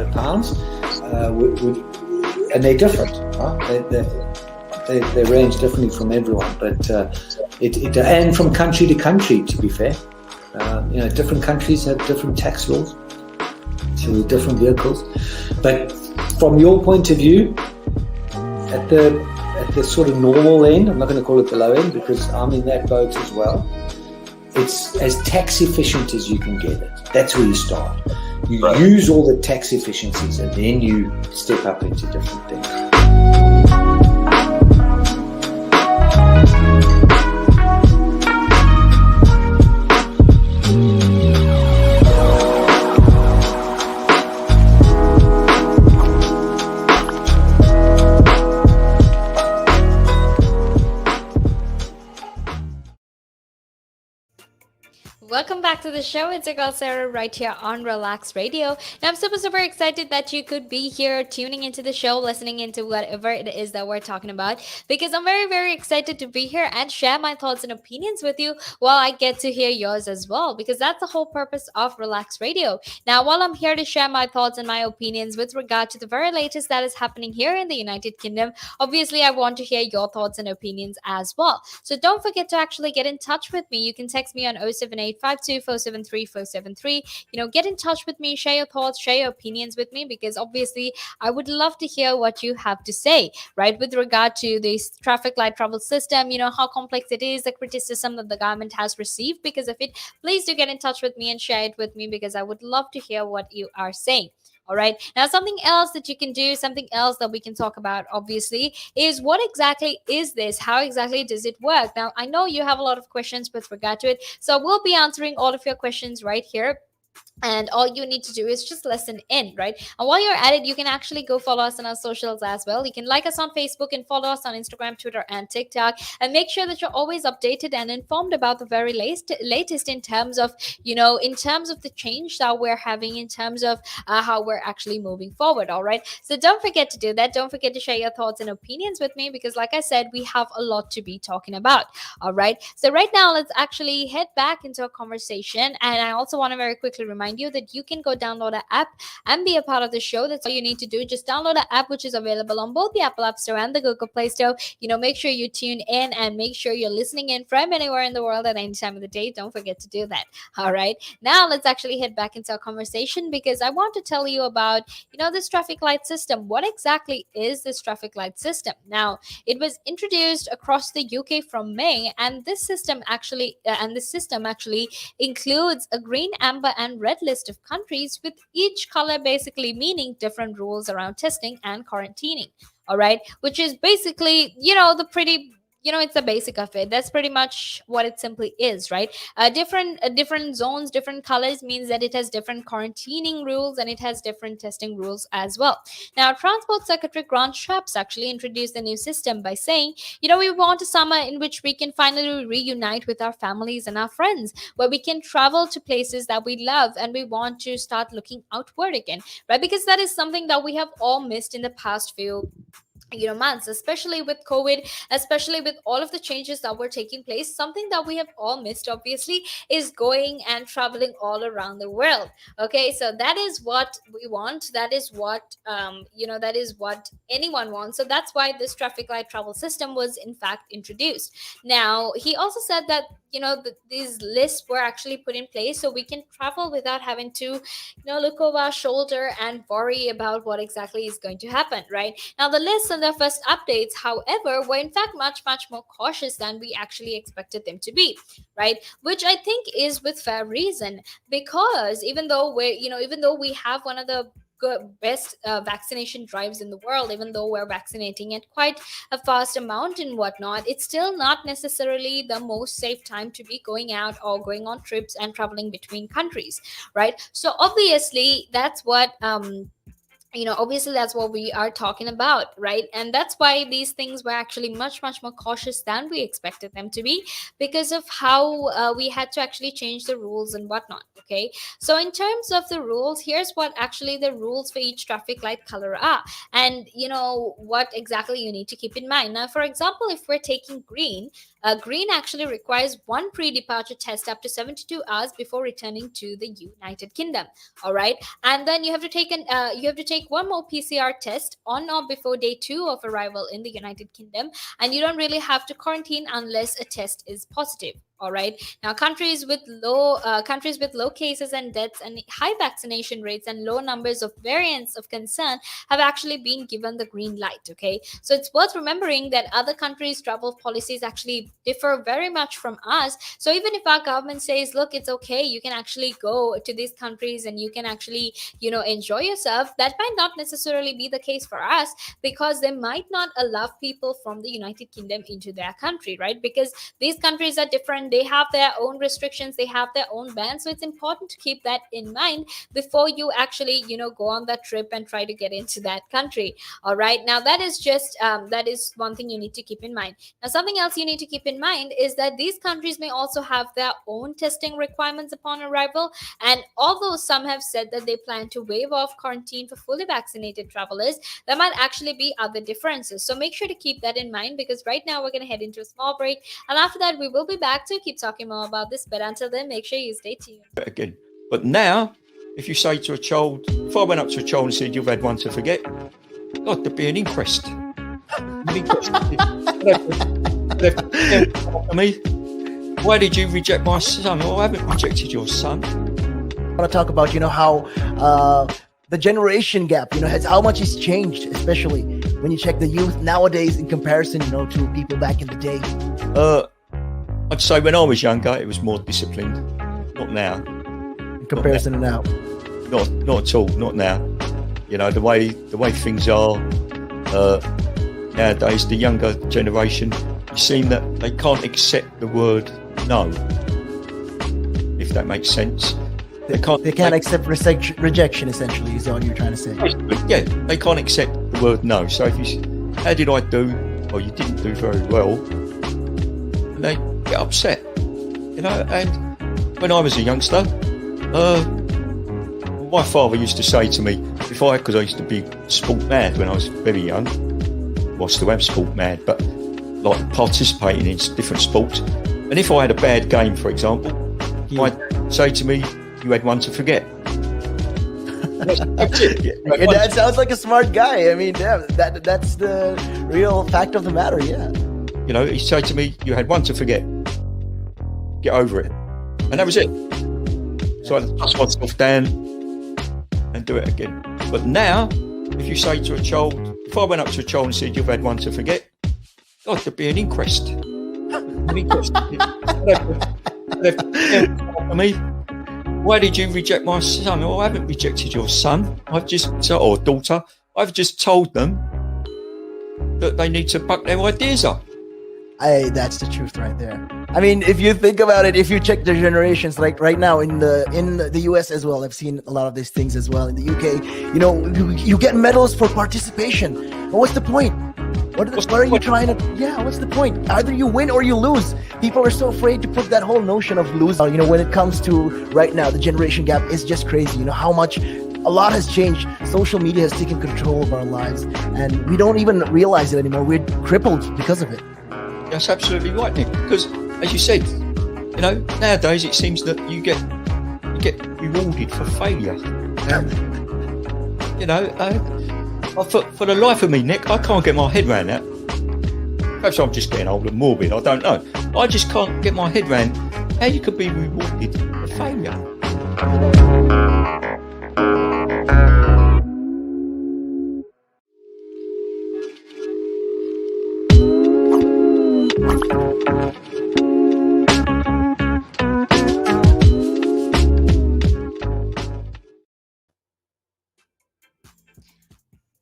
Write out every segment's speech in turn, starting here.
pounds, and they're different. They range differently from everyone, but and from country to country, to be fair. Different countries have different tax laws, so with different vehicles. But from your point of view, at the sort of normal end, I'm not going to call it the low end because I'm in that boat as well. It's as tax efficient as you can get it. That's where you start. You use all the tax efficiencies, and then you step up into different things. Welcome back to the show. It's your girl Sarah right here on Relaks Radio. Now I'm super excited that you could be here tuning into the show, listening into whatever it is that we're talking about, because I'm very excited to be here and share my thoughts and opinions with you while I get to hear yours as well, because that's the whole purpose of Relaks Radio. Now, while I'm here to share my thoughts and my opinions with regard to the very latest that is happening here in the United Kingdom, obviously I want to hear your thoughts and opinions as well. So don't forget to actually get in touch with me. You can text me on 07852473473. Get in touch with me, share your thoughts, share your opinions with me, because obviously I would love to hear what you have to say, right, with regard to this traffic light travel system, how complex it is, the criticism that the government has received because of it. Please do get in touch with me and share it with me, because I would love to hear what you are saying. All right. Now, something else that you can do, something else that we can talk about, obviously, is what exactly is this? How exactly does it work? Now, I know you have a lot of questions with regard to it, so we'll be answering all of your questions right here. And all you need to do is just listen in, right? And while you're at it, you can actually go follow us on our socials as well. You can like us on Facebook and follow us on Instagram, Twitter, and TikTok. And make sure that you're always updated and informed about the very latest in terms of, the change that we're having, in terms of how we're actually moving forward. All right. So don't forget to do that. Don't forget to share your thoughts and opinions with me, because like I said, we have a lot to be talking about. All right. So right now, let's actually head back into a conversation. And I also want to very quickly remind you that you can go download an app and be a part of the show. That's all you need to do. Just download an app which is available on both the Apple App Store and the Google Play Store. Make sure you tune in and make sure you're listening in from anywhere in the world at any time of the day. Don't forget to do that. All right. Now let's actually head back into our conversation, because I want to tell you about, this traffic light system. What exactly is this traffic light system? Now, it was introduced across the UK from May, and this system actually includes a green, amber, and red list of countries, with each color basically meaning different rules around testing and quarantining. All right, which is basically, it's the basic of it. That's pretty much what it simply is, right? Different zones, different colors means that it has different quarantining rules, and it has different testing rules as well. Now, Transport Secretary Grant Shapps actually introduced the new system by saying, we want a summer in which we can finally reunite with our families and our friends, where we can travel to places that we love, and we want to start looking outward again, right? Because that is something that we have all missed in the past few months, especially with COVID, especially with all of the changes that were taking place. Something that we have all missed, obviously, is going and traveling all around the world. Okay, so that is what we want. That is what that is what anyone wants. So that's why this traffic light travel system was in fact introduced. Now, he also said that these lists were actually put in place so we can travel without having to look over our shoulder and worry about what exactly is going to happen. Right now, the lists and their first updates, however, were in fact much more cautious than we actually expected them to be, right? Which I think is with fair reason, because even though we have one of the best vaccination drives in the world, even though we're vaccinating at quite a fast amount and whatnot, it's still not necessarily the most safe time to be going out or going on trips and traveling between countries, right? So obviously that's what obviously that's what we are talking about, right? And that's why these things were actually much more cautious than we expected them to be, because of how we had to actually change the rules and whatnot. Okay, so in terms of the rules, here's what actually the rules for each traffic light color are, and what exactly you need to keep in mind. Now, for example, if we're taking green, Green actually requires one pre-departure test up to 72 hours before returning to the United Kingdom. All right, and then you have to take one more PCR test on or before day 2 of arrival in the United Kingdom, and you don't really have to quarantine unless a test is positive. All right, now countries with low cases and deaths and high vaccination rates and low numbers of variants of concern have actually been given the green light. Okay, so it's worth remembering that other countries travel policies actually differ very much from us. So even if our government says, look, it's okay, you can actually go to these countries and you can actually, enjoy yourself, that might not necessarily be the case for us, because they might not allow people from the United Kingdom into their country, right? Because these countries are different, they have their own restrictions, they have their own bans. So it's important to keep that in mind before you actually, go on that trip and try to get into that country. All right, now that is one thing you need to keep in mind. Now, something else you need to keep in mind is that these countries may also have their own testing requirements upon arrival. And although some have said that they plan to waive off quarantine for fully vaccinated travelers, there might actually be other differences. So make sure to keep that in mind, because right now we're going to head into a small break. And after that, we will be back to keep talking more about this. But until then, make sure you stay tuned. Again. But now, if you say to a child, if I went up to a child and said, you've had one to forget, God, there'd be an inquest. Why did you reject my son? Well, I haven't rejected your son. I want to talk about, how the generation gap, how much has changed, especially when you check the youth nowadays in comparison, to people back in the day. I'd say when I was younger, it was more disciplined. Not now. In comparison to now. Not at all. Not now. The way things are nowadays, the younger generation, you seem that they can't accept the word no, if that makes sense. They can't accept rejection, essentially, is all you're trying to say. Yeah, they can't accept the word no. So if you, how did I do? Or you didn't do very well, and they get upset, And when I was a youngster, my father used to say to me, because I used to be sport mad when I was very young. Well, I still am sport mad, but like participating in different sports. And if I had a bad game, for example, he might say to me, you had one to forget. That's it. Yeah, that sounds like a smart guy. I mean, yeah, that's the real fact of the matter, yeah. He'd say to me, you had one to forget. Get over it. And that was it. So I dust myself down and do it again. But now, if you say to a child, if I went up to a child and said, you've had one to forget, God, there'd be an inquest. An inquest. Me. Why did you reject my son? Well, I haven't rejected your son. Or daughter. I've just told them that they need to buck their ideas up. That's the truth right there. I mean, if you think about it, if you check the generations, like right now in the US as well, I've seen a lot of these things as well. In the UK, you get medals for participation. But what's the point? What are you trying to? Yeah, what's the point? Either you win or you lose. People are so afraid to put that whole notion of losing. When it comes to right now, the generation gap is just crazy. How much a lot has changed. Social media has taken control of our lives, and we don't even realize it anymore. We're crippled because of it. That's absolutely right, Nick. Because, as you said, nowadays it seems that you get rewarded for failure. For the life of me, Nick, I can't get my head around that. Perhaps I'm just getting old and morbid. I don't know. I just can't get my head around how you could be rewarded for failure.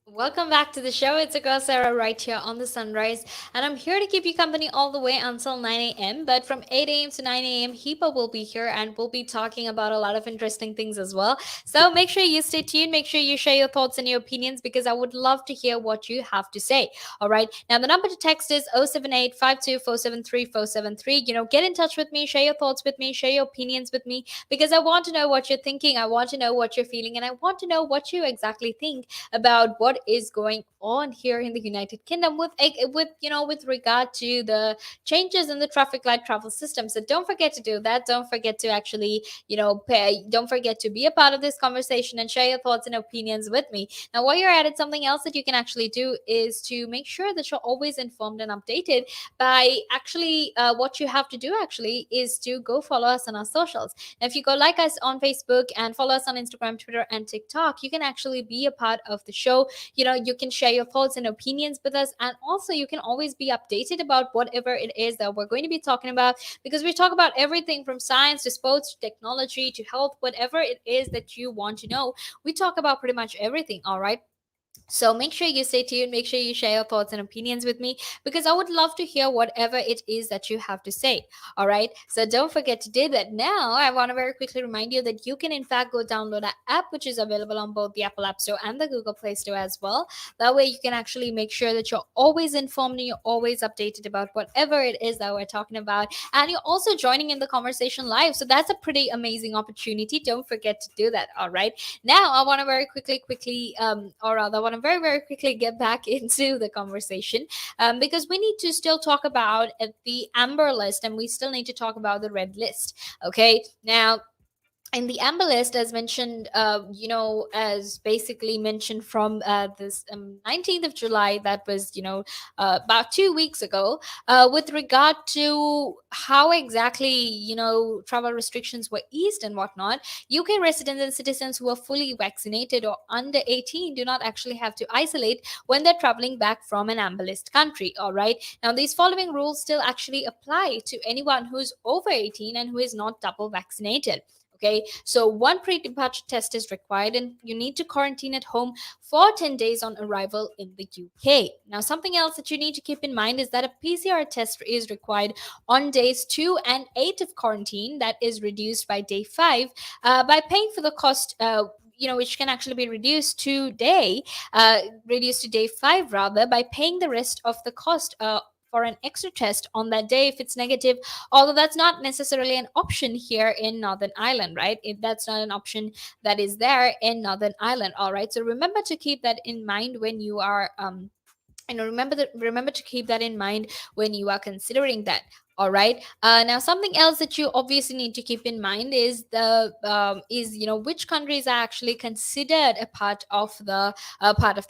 Welcome back to the show. It's a girl Sarah right here on the Sunrise, and I'm here to keep you company all the way until 9 a.m. But from 8 a.m. to 9 a.m., Hipa will be here and we'll be talking about a lot of interesting things as well. So make sure you stay tuned. Make sure you share your thoughts and your opinions, because I would love to hear what you have to say. All right. Now, the number to text is 078 52 473. Get in touch with me, share your thoughts with me, share your opinions with me, because I want to know what you're thinking. I want to know what you're feeling, and I want to know what you exactly think about what what is going on here in the United Kingdom with regard to the changes in the traffic light travel system. So don't forget to do that. Don't forget to actually, don't forget to be a part of this conversation and share your thoughts and opinions with me. Now, while you're at it, something else that you can actually do is to make sure that you're always informed and updated by actually what you have to do actually is to go follow us on our socials. Now, if you go like us on Facebook and follow us on Instagram, Twitter, and TikTok, you can actually be a part of the show. You can share your thoughts and opinions with us, and also you can always be updated about whatever it is that we're going to be talking about, because we talk about everything from science to sports to technology to health, whatever it is that you want to know. We talk about pretty much everything, all right? So make sure you stay tuned, make sure you share your thoughts and opinions with me, because I would love to hear whatever it is that you have to say. All right. So don't forget to do that. Now, I want to very quickly remind you that you can, in fact, go download our app, which is available on both the Apple App Store and the Google Play Store as well. That way, you can actually make sure that you're always informed and you're always updated about whatever it is that we're talking about. And you're also joining in the conversation live. So that's a pretty amazing opportunity. Don't forget to do that. All right. Now, I want to very quickly, or rather, I want to very quickly get back into the conversation, because we need to still talk about the amber list, and we still need to talk about the red list. Okay. Now, in the amber list, as mentioned, as basically mentioned from this 19th of July, that was, about 2 weeks ago, with regard to how exactly, travel restrictions were eased and whatnot. UK residents and citizens who are fully vaccinated or under 18 do not actually have to isolate when they're traveling back from an amber list country. All right. Now, these following rules still actually apply to anyone who's over 18 and who is not double vaccinated. Okay, so one pre-departure test is required, and you need to quarantine at home for 10 days on arrival in the UK. Now, something else that you need to keep in mind is that a PCR test is required on days 2 and 8 of quarantine. That is reduced by day 5 by paying for the cost. Which can actually be reduced to day 5 rather, by paying the rest of the cost for an extra test on that day if it's negative, although that's not necessarily an option here in Northern Ireland, right? That's not an option that is there in Northern Ireland. All right, so remember to keep that in mind when you are remember to keep that in mind when you are considering that. All right. Now, something else that you obviously need to keep in mind is which countries are actually considered a part of the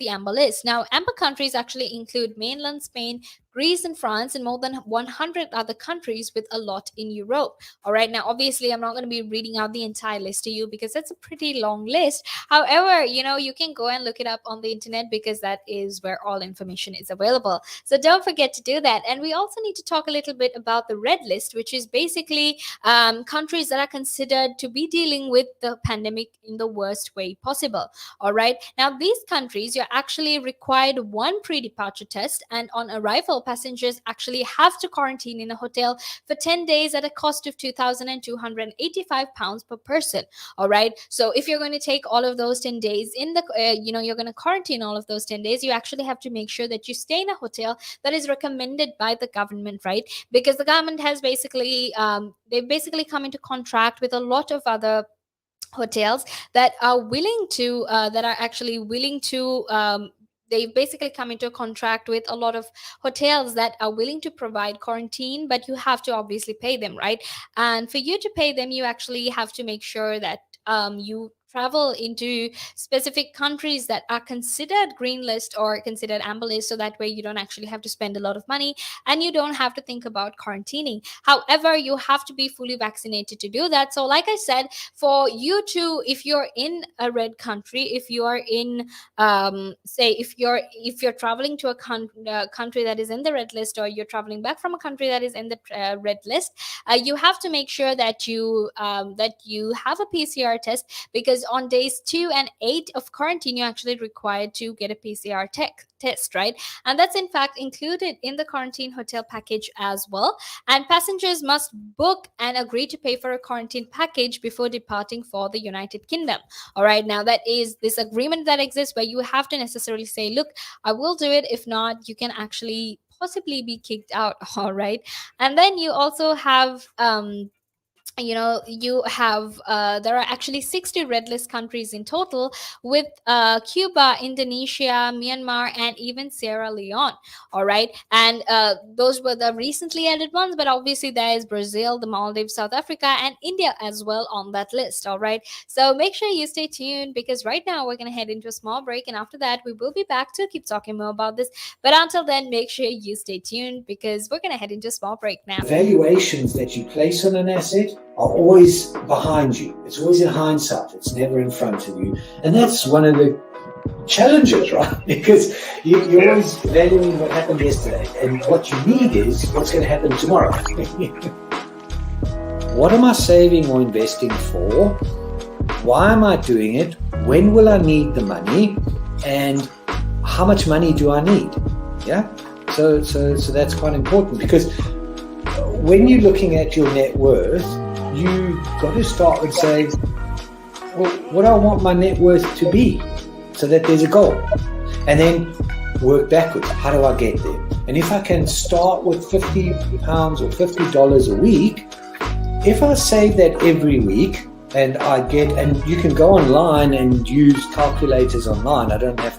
amber list. Now, amber countries actually include mainland Spain, Greece, and France, and more than 100 other countries, with a lot in Europe. All right. Now, obviously, I'm not going to be reading out the entire list to you because it's a pretty long list. However, you can go and look it up on the internet, because that is where all information is available. So don't forget to do that. And we also need to talk a little bit about the red list, which is basically countries that are considered to be dealing with the pandemic in the worst way possible. All right. Now, these countries, you're actually required one pre-departure test, and on arrival, passengers actually have to quarantine in a hotel for 10 days at a cost of £2,285 per person. All right. So if you're going to take all of those 10 days in the, you're going to quarantine all of those 10 days, you actually have to make sure that you stay in a hotel that is recommended by the government, right? Because the government has they've basically come into contract with a lot of other hotels that are actually willing to they've basically come into a contract with a lot of hotels that are willing to provide quarantine, but you have to obviously pay them, right? And for you to pay them, you actually have to make sure that you travel into specific countries that are considered green list or considered amber list, so that way you don't actually have to spend a lot of money and you don't have to think about quarantining. However, you have to be fully vaccinated to do that. So like I said, for you to, if you're in a red country, if you are in say if you're traveling to a country that is in the red list, or you're traveling back from a country that is in the red list, you have to make sure that you have a PCR test, because on days 2 and 8 of quarantine, you're actually required to get a PCR test, right? And that's in fact included in the quarantine hotel package as well. And passengers must book and agree to pay for a quarantine package before departing for the United Kingdom. All right. Now, that is this agreement that exists where you have to necessarily say, look, I will do it. If not, you can actually possibly be kicked out. All right. And then you also have you have there are actually 60 red list countries in total, with Cuba, Indonesia, Myanmar, and even Sierra Leone. All right, and those were the recently added ones, but obviously there is Brazil, the Maldives, South Africa, and India as well on that list. All right, so make sure you stay tuned, because right now we're going to head into a small break, and after that we will be back to keep talking more about this. But until then, make sure you stay tuned, because we're going to head into a small break now. Valuations that you place on an asset are always behind you. It's always in hindsight. It's never in front of you. And that's one of the challenges, right? Because you're always valuing what happened yesterday. And what you need is what's going to happen tomorrow. What am I saving or investing for? Why am I doing it? When will I need the money? And how much money do I need? Yeah. So that's quite important, because when you're looking at your net worth, you got to start and say, well, what do I want my net worth to be, so that there's a goal, and then work backwards. How do I get there? And if I can start with £50 or $50 a week, if I save that every week, and you can go online and use calculators online. I don't have